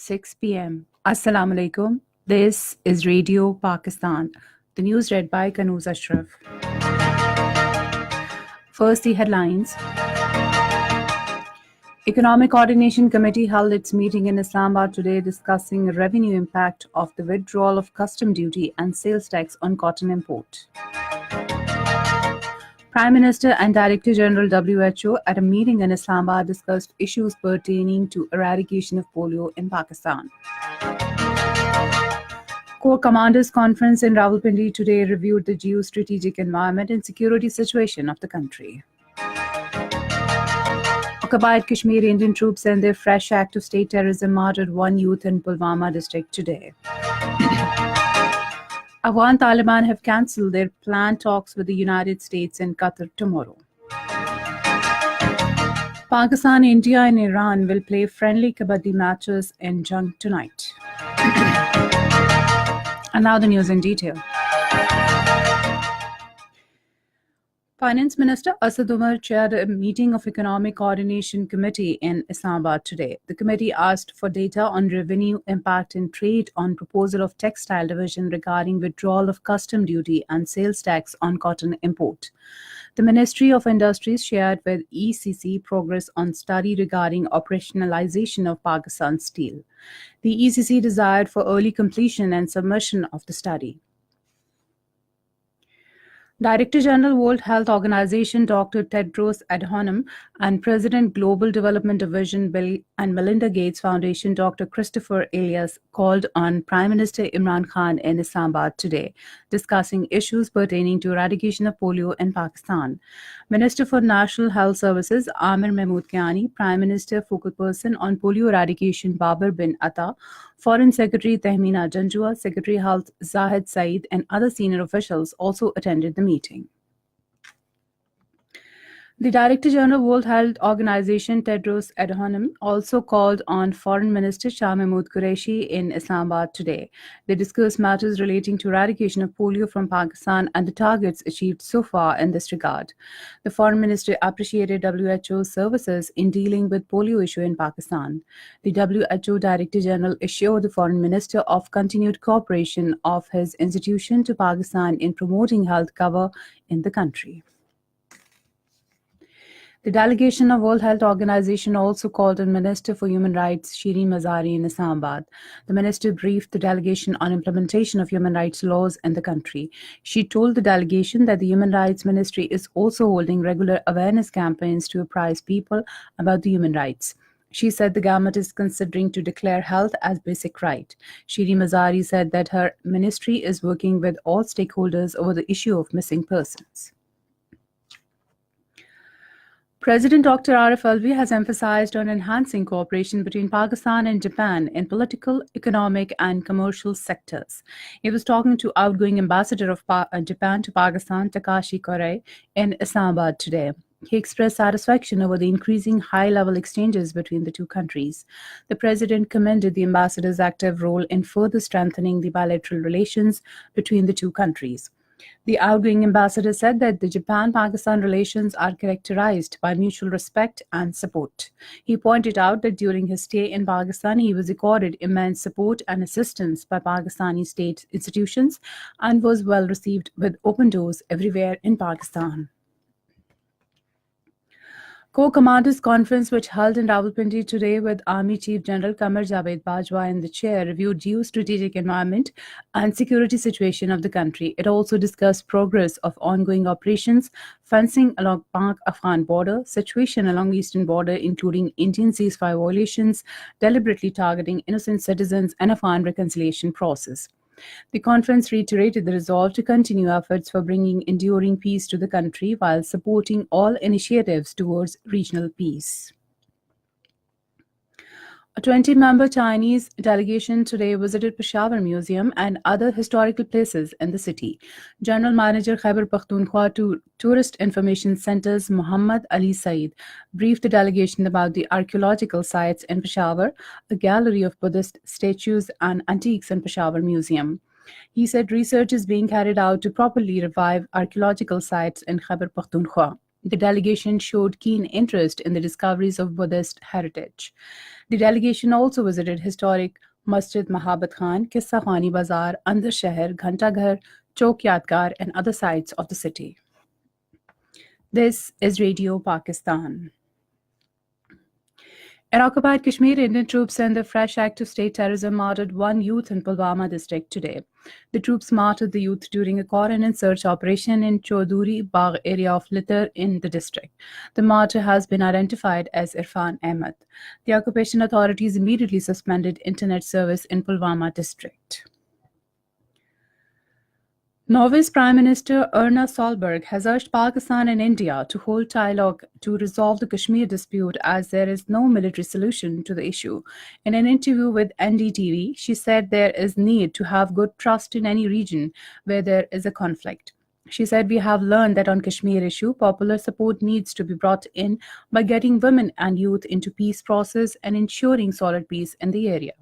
6 p.m. Assalamu alaikum. This is Radio Pakistan. The news read by Kanooz Ashraf. First, the headlines. Economic Coordination Committee held its meeting in Islamabad today discussing revenue impact of the withdrawal of custom duty and sales tax on cotton import. Prime Minister and Director General WHO at a meeting in Islamabad discussed issues pertaining to eradication of polio in Pakistan. Corps Commanders Conference in Rawalpindi today reviewed the geostrategic environment and security situation of the country. Occupied Kashmir Indian troops and their fresh act of state terrorism murdered one youth in Pulwama district today. Afghan Taliban have cancelled their planned talks with the United States and Qatar tomorrow. Pakistan, India and Iran will play friendly Kabaddi matches in Jung tonight. And now the news in detail. Finance Minister Asad Umar chaired a meeting of Economic Coordination Committee in Islamabad today. The committee asked for data on revenue impact and trade on proposal of Textile Division regarding withdrawal of custom duty and sales tax on cotton import. The Ministry of Industries shared with ECC progress on study regarding operationalization of Pakistan steel. The ECC desired for early completion and submission of the study. Director General World Health Organization Dr. Tedros Adhanom and President Global Development Division Bill and Melinda Gates Foundation Dr. Christopher Elias called on Prime Minister Imran Khan in Islamabad today, discussing issues pertaining to eradication of polio in Pakistan. Minister for National Health Services Amir Mahmood Kiani, Prime Minister Focal Person on Polio Eradication Babar bin Atta, Foreign Secretary Tehmina Janjua, Secretary Health Zahid Saeed and other senior officials also attended the meeting. The Director General World Health Organization Tedros Adhanom also called on Foreign Minister Shah Mahmood Qureshi in Islamabad today. They discussed matters relating to eradication of polio from Pakistan and the targets achieved so far in this regard. The Foreign Minister appreciated WHO's services in dealing with polio issue in Pakistan. The WHO Director General assured the Foreign Minister of continued cooperation of his institution to Pakistan in promoting health cover in the country. The delegation of World Health Organization also called on Minister for Human Rights Shireen Mazari in Islamabad. The minister briefed the delegation on implementation of human rights laws in the country. She told the delegation that the Human Rights Ministry is also holding regular awareness campaigns to apprise people about the human rights. She said the government is considering to declare health as basic right. Shireen Mazari said that her ministry is working with all stakeholders over the issue of missing persons. President Dr. Arif Alvi has emphasized on enhancing cooperation between Pakistan and Japan in political, economic, and commercial sectors. He was talking to outgoing ambassador of Japan to Pakistan, Takashi Korei, in Islamabad today. He expressed satisfaction over the increasing high-level exchanges between the two countries. The president commended the ambassador's active role in further strengthening the bilateral relations between the two countries. The outgoing ambassador said that the Japan-Pakistan relations are characterized by mutual respect and support. He pointed out that during his stay in Pakistan, he was accorded immense support and assistance by Pakistani state institutions and was well received with open doors everywhere in Pakistan. Corps Commanders Conference, which held in Rawalpindi today with Army Chief General Qamar Javed Bajwa in the chair, reviewed geostrategic environment and security situation of the country. It also discussed progress of ongoing operations, fencing along Pak-Afghan border, situation along eastern border, including Indian ceasefire violations, deliberately targeting innocent citizens, and Afghan reconciliation process. The conference reiterated the resolve to continue efforts for bringing enduring peace to the country while supporting all initiatives towards regional peace. A 20-member Chinese delegation today visited Peshawar Museum and other historical places in the city. General Manager Khyber Pakhtunkhwa Tourist Information Center's Muhammad Ali Saeed briefed the delegation about the archaeological sites in Peshawar, a gallery of Buddhist statues and antiques in Peshawar Museum. He said research is being carried out to properly revive archaeological sites in Khyber Pakhtunkhwa. The delegation showed keen interest in the discoveries of Buddhist heritage. The delegation also visited historic Masjid Mahabat Khan, Kissa Khani Bazaar, Andar Shahar, Ghanta Ghar, Chowk Yadgar, and other sites of the city. This is Radio Pakistan. In occupied Kashmir, Indian troops and the fresh act of state terrorism martyred one youth in Pulwama district today. The troops martyred the youth during a coordinated search operation in Chaudhuri Bagh area of Littar in the district. The martyr has been identified as Irfan Ahmed. The occupation authorities immediately suspended internet service in Pulwama district. Norway's Prime Minister Erna Solberg has urged Pakistan and India to hold dialogue to resolve the Kashmir dispute as there is no military solution to the issue. In an interview with NDTV, she said there is need to have good trust in any region where there is a conflict. She said, "We have learned that on Kashmir issue, popular support needs to be brought in by getting women and youth into peace process and ensuring solid peace in the area."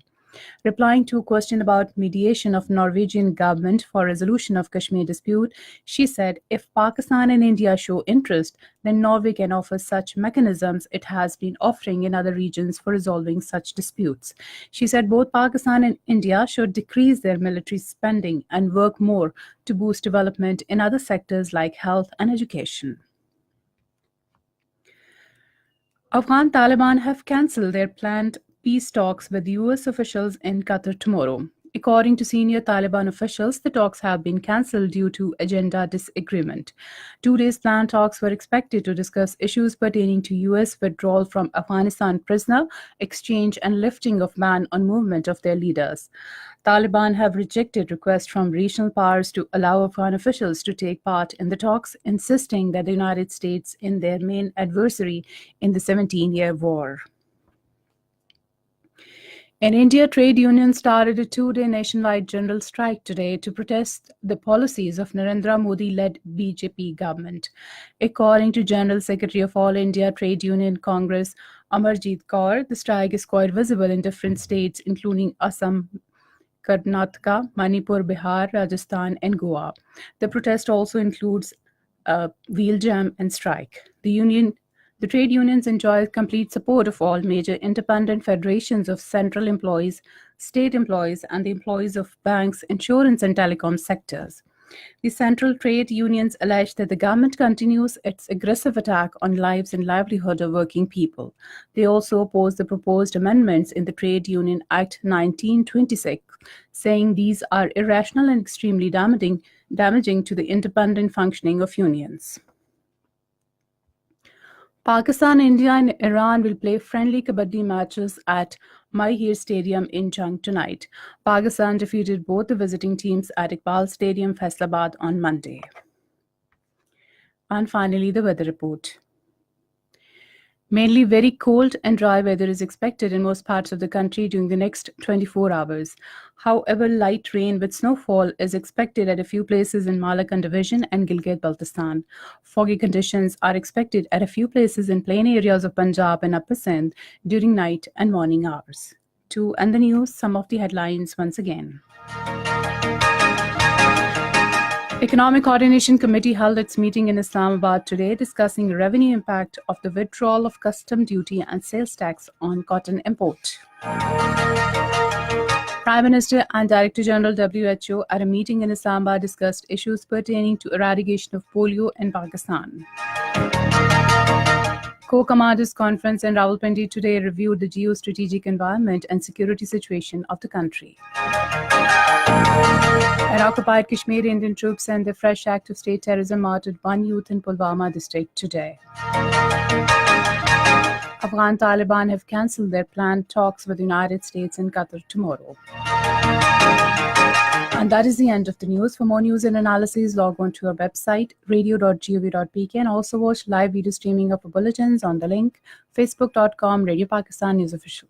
Replying to a question about mediation of Norwegian government for resolution of Kashmir dispute, she said, "If Pakistan and India show interest, then Norway can offer such mechanisms it has been offering in other regions for resolving such disputes." She said both Pakistan and India should decrease their military spending and work more to boost development in other sectors like health and education. Afghan Taliban have cancelled their planned peace talks with US officials in Qatar tomorrow. According to senior Taliban officials, the talks have been cancelled due to agenda disagreement. 2 days planned talks were expected to discuss issues pertaining to US withdrawal from Afghanistan prisoner exchange and lifting of ban on movement of their leaders. Taliban have rejected requests from regional powers to allow Afghan officials to take part in the talks, insisting that the United States is their main adversary in the 17-year war. In India, trade unions started a 2-day nationwide general strike today to protest the policies of Narendra Modi-led BJP government. According to General Secretary of All India Trade Union Congress, Amarjit Kaur, the strike is quite visible in different states, including Assam, Karnataka, Manipur, Bihar, Rajasthan, and Goa. The protest also includes wheel jam and strike. The trade unions enjoy complete support of all major independent federations of central employees, state employees, and the employees of banks, insurance, and telecom sectors. The central trade unions allege that the government continues its aggressive attack on lives and livelihood of working people. They also oppose the proposed amendments in the Trade Union Act 1926, saying these are irrational and extremely damaging to the independent functioning of unions. Pakistan, India, and Iran will play friendly Kabaddi matches at Mahir Stadium in Jung tonight. Pakistan defeated both the visiting teams at Iqbal Stadium, Faisalabad on Monday. And finally, the weather report. Mainly very cold and dry weather is expected in most parts of the country during the next 24 hours. However, light rain with snowfall is expected at a few places in Malakand Division and Gilgit-Baltistan. Foggy conditions are expected at a few places in plain areas of Punjab and Upper Sindh during night and morning hours. To end the news, some of the headlines once again. Economic Coordination Committee held its meeting in Islamabad today discussing revenue impact of the withdrawal of custom duty and sales tax on cotton import. Prime Minister and Director General WHO at a meeting in Islamabad discussed issues pertaining to eradication of polio in Pakistan. COAS Conference in Rawalpindi today reviewed the geostrategic environment and security situation of the country. In occupied Kashmir, Indian troops and the fresh act of state terrorism martyred one youth in Pulwama district today. Afghan Taliban have cancelled their planned talks with the United States and Qatar tomorrow. And that is the end of the news. For more news and analysis, log on to our website, radio.gov.pk, and also watch live video streaming of our bulletins on the link facebook.com Radio Pakistan News Official.